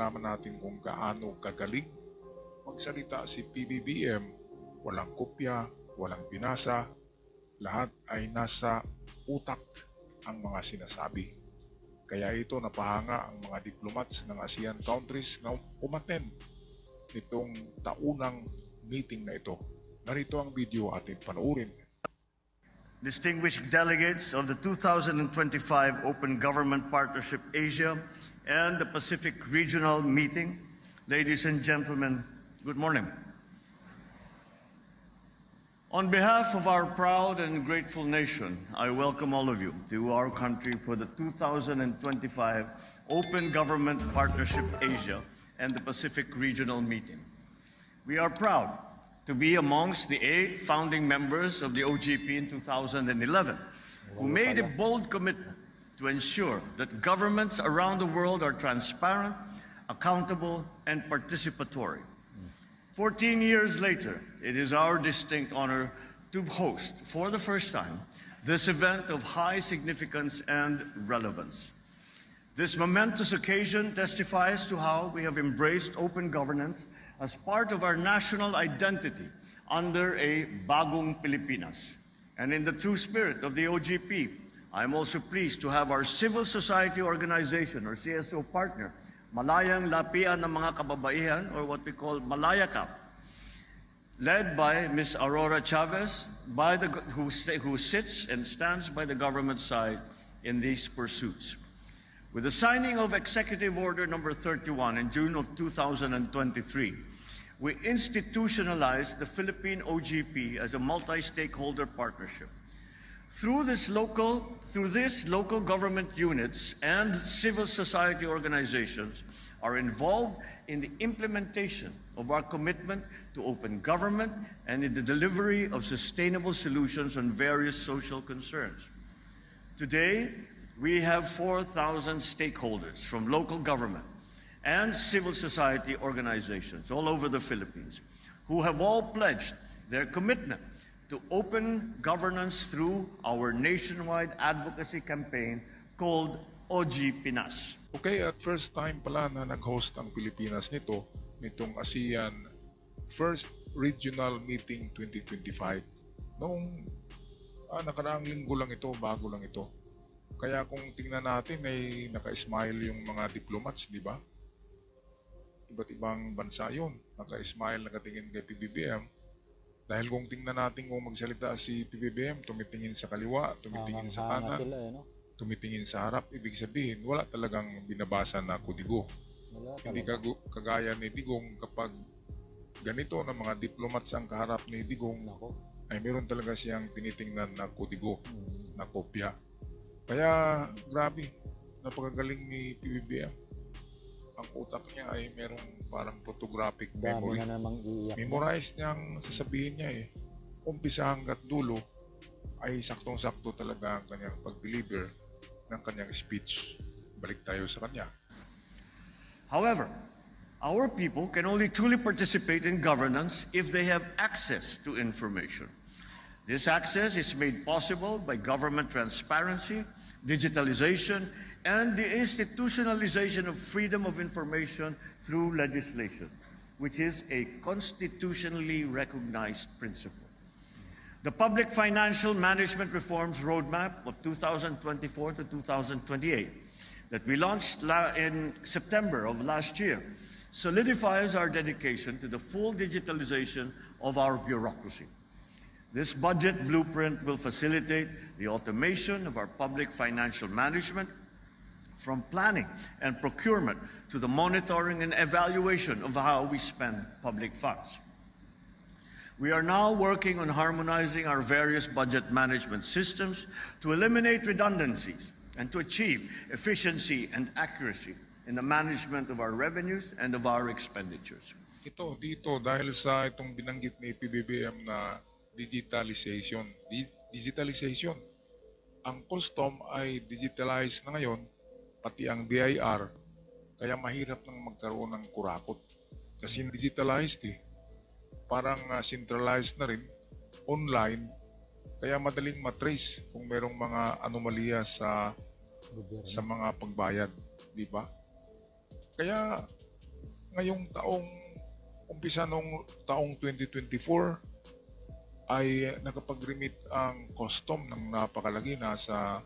nalaman natin kung gaano kagaling magsalita si PBBM. Walang kopya, walang binasa, lahat ay nasa utak ang mga sinasabi. Kaya ito napahanga ang mga diplomats ng ASEAN countries na umattend nitong taunang meeting na ito. Narito ang video ating panoorin. Distinguished delegates of the 2025 Open Government Partnership Asia and the Pacific Regional Meeting, ladies and gentlemen, good morning. On behalf of our proud and grateful nation, I welcome all of you to our country for the 2025 Open Government Partnership Asia and the Pacific Regional Meeting. We are proud to be amongst the 8 founding members of the OGP in 2011, who made a bold commitment to ensure that governments around the world are transparent, accountable, and participatory. 14 years later, it is our distinct honor to host, for the first time, this event of high significance and relevance. This momentous occasion testifies to how we have embraced open governance as part of our national identity under a bagong Pilipinas. And in the true spirit of the OGP, I am also pleased to have our civil society organization or CSO partner, Malayang Lapian ng mga Kababaihan, or what we call Malayakap, led by Ms. Aurora Chavez, who sits and stands by the government side in these pursuits. With the signing of Executive Order Number 31 in June of 2023, we institutionalized the Philippine OGP as a multi-stakeholder partnership. Through these local government units and civil society organizations are involved in the implementation of our commitment to open government and in the delivery of sustainable solutions on various social concerns. Today, we have 4,000 stakeholders from local government and civil society organizations all over the Philippines who have all pledged their commitment to open governance through our nationwide advocacy campaign called OG Pinas. Okay, at first time pala na nag-host ang Pilipinas nitong ASEAN First Regional Meeting 2025. Noong nakaraang linggo lang ito, bago lang ito. Kaya kung tingnan natin ay naka-smile yung mga diplomats, di ba? Iba't ibang bansa yun. Naka-smile, nakatingin kay PBBM. Dahil kung tingnan natin kung magsalita si PBBM, tumitingin sa kaliwa, tumitingin sa kanan, tumitingin sa harap, ibig sabihin, wala talagang binabasa na kudigo. Hindi kagaya ni Digong kapag ganito na mga diplomats ang kaharap ni Digong, ay meron talaga siyang tinitingnan na kudigo, na kopya. Kaya grabe, napakagaling ni PBBM. Ang utak niya ay merong parang photographic memory. Memorize niyang sasabihin niya umpisa hanggat dulo ay saktong-sakto talaga ang kanyang pag-deliver ng kanyang speech. Balik tayo sa kanya. However, our people can only truly participate in governance if they have access to information. This access is made possible by government transparency, digitalization, and the institutionalization of freedom of information through legislation, which is a constitutionally recognized principle. The Public Financial Management Reforms Roadmap of 2024 to 2028 that we launched in September of last year solidifies our dedication to the full digitalization of our bureaucracy. This budget blueprint will facilitate the automation of our public financial management, from planning and procurement to the monitoring and evaluation of how we spend public funds. We are now working on harmonizing our various budget management systems to eliminate redundancies and to achieve efficiency and accuracy in the management of our revenues and of our expenditures. Dito dahil sa itong binanggit ni PBBM na digitalization. Ang custom ay digitalized na ngayon, pati ang BIR, kaya mahirap nang magkaroon ng kurakot. Kasi digitalized parang centralized na rin, online, kaya madaling matrace kung merong mga anomalya sa mga pagbayad, di ba? Kaya ngayong umpisa nung taong 2024, ay nakapag-remit ang custom ng napakalaki, nasa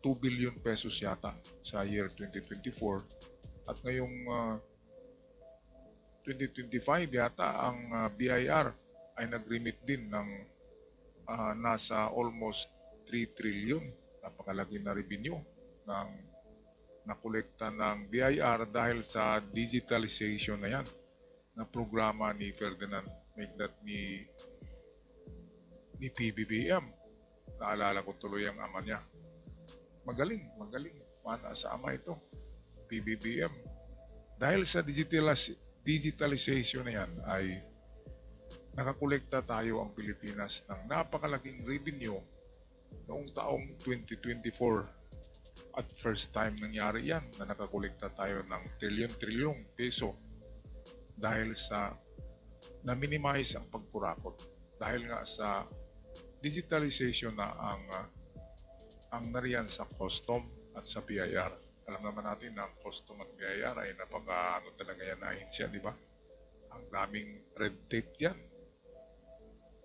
2 billion pesos yata sa year 2024. At ngayong 2025 yata ang BIR ay nag-remit din ng nasa almost 3 trillion. Napakalaki na revenue ng nakolekta ng BIR dahil sa digitalization na yan na programa ni Ferdinand Magnat ni PBBM. Naalala ko tuloy ang ama niya. Magaling. Mana sa ama ito, PBBM. Dahil sa digitalization na yan ay nakakolekta tayo ang Pilipinas ng napakalaking revenue noong taong 2024. At first time nangyari yan na nakakolekta tayo ng trilyon-trilyong peso dahil sa na-minimize ang pagkurakot. Dahil nga sa digitalization na ang nariyan sa custom at sa BIR. Alam naman natin na ang custom at BIR ay talaga yan na ahensya, di ba? Ang daming red tape yan.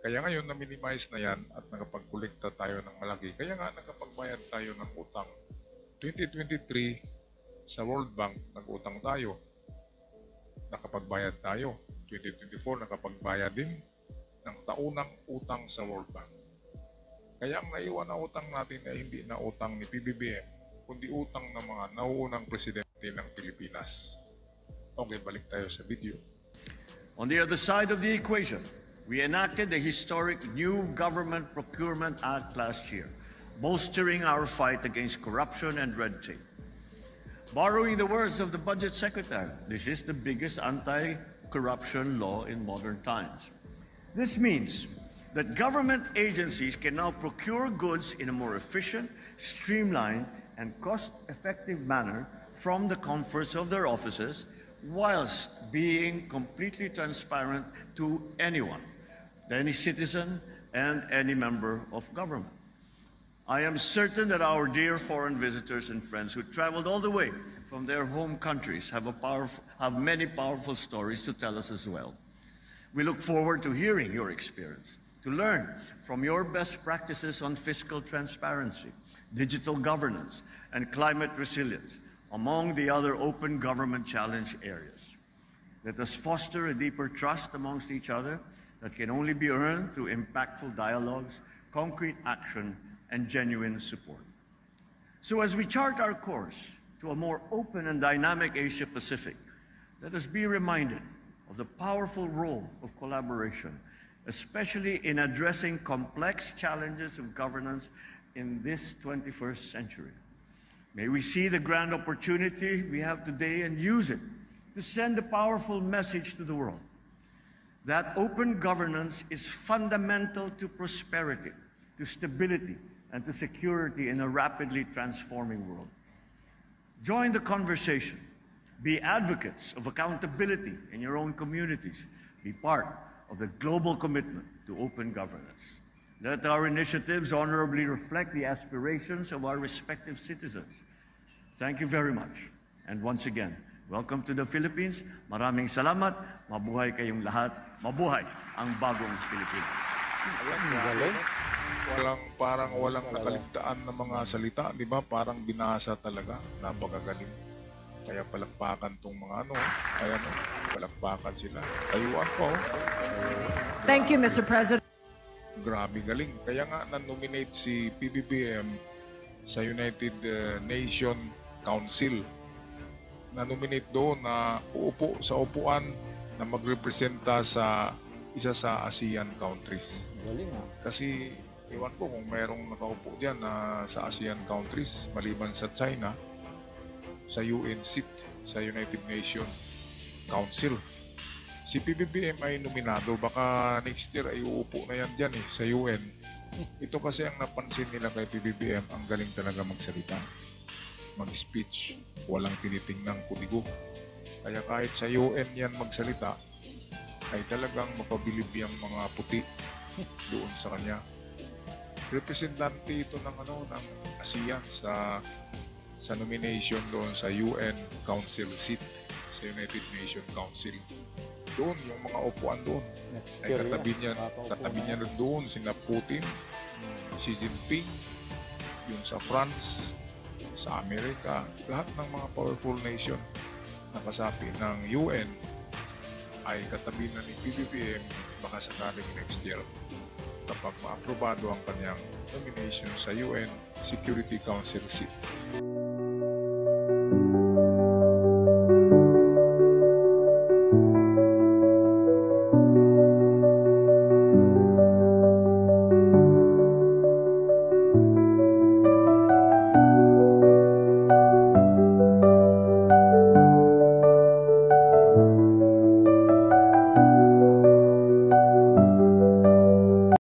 Kaya ngayon na-minimize na yan at nakapagkolekta tayo ng malaki. Kaya nga nakapagbayad tayo ng utang. 2023 sa World Bank nag-utang tayo. Nakapagbayad tayo. 2024 nakapagbayad din ng taunang utang sa World Bank. Kaya ang naiwan na utang natin ay hindi na utang ni PBBM, kundi utang ng mga nauunang presidente ng Pilipinas. Okay, balik tayo sa video. On the other side of the equation, we enacted the historic new Government Procurement Act last year, bolstering our fight against corruption and red tape. Borrowing the words of the Budget Secretary, this is the biggest anti-corruption law in modern times. This means that government agencies can now procure goods in a more efficient, streamlined, and cost-effective manner from the comforts of their offices, whilst being completely transparent to anyone, any citizen and any member of government. I am certain that our dear foreign visitors and friends who traveled all the way from their home countries have many powerful stories to tell us as well. We look forward to hearing your experience, to learn from your best practices on fiscal transparency, digital governance, and climate resilience, among the other open government challenge areas. Let us foster a deeper trust amongst each other that can only be earned through impactful dialogues, concrete action, and genuine support. So as we chart our course to a more open and dynamic Asia-Pacific, let us be reminded of the powerful role of collaboration, especially in addressing complex challenges of governance in this 21st century. May we see the grand opportunity we have today and use it to send a powerful message to the world that open governance is fundamental to prosperity, to stability, and to security in a rapidly transforming world. Join the conversation. Be advocates of accountability in your own communities. Be part of the global commitment to open governance. Let our initiatives honorably reflect the aspirations of our respective citizens. Thank you very much. And once again, welcome to the Philippines. Maraming salamat. Mabuhay kayong lahat. Mabuhay ang bagong Pilipinas. Parang walang nakaligtaan na mga salita, di ba? Parang binasa talaga. Napakagaling. Kaya palakpakan tong mga palakpakan sila. Ayuan ko. Thank you, Mr. President. Grabe galing. Kaya nga na-nominate si PBBM sa United Nations Council. Na-nominate doon na uupo sa upuan na magrepresenta sa isa sa ASEAN countries. Galing ha. Kasi iwan ko kung mayroong nakaupo dyan na sa ASEAN countries maliban sa China, sa UN seat, sa United Nations Council. Si PBBM ay nominado, baka next year ay uupo na yan dyan sa UN. Ito kasi ang napansin nila kay PBBM, ang galing talaga magsalita, mag-speech, walang tinitingnang kudigo. Kaya kahit sa UN yan magsalita, ay talagang mapabilib yung mga puti doon sa kanya. Representante ito ng ng ASEAN sa nomination doon sa UN Council seat sa United Nations Council. Doon, yung mga upuan doon, Next ay year katabi niya na doon sina Putin, Xi Jinping, yung sa France, sa Amerika, lahat ng mga powerful nation na kasapi ng UN ay katabi na ni PBBM baka sakaling next year kapag maaprobado ang kanyang nomination sa UN Security Council seat.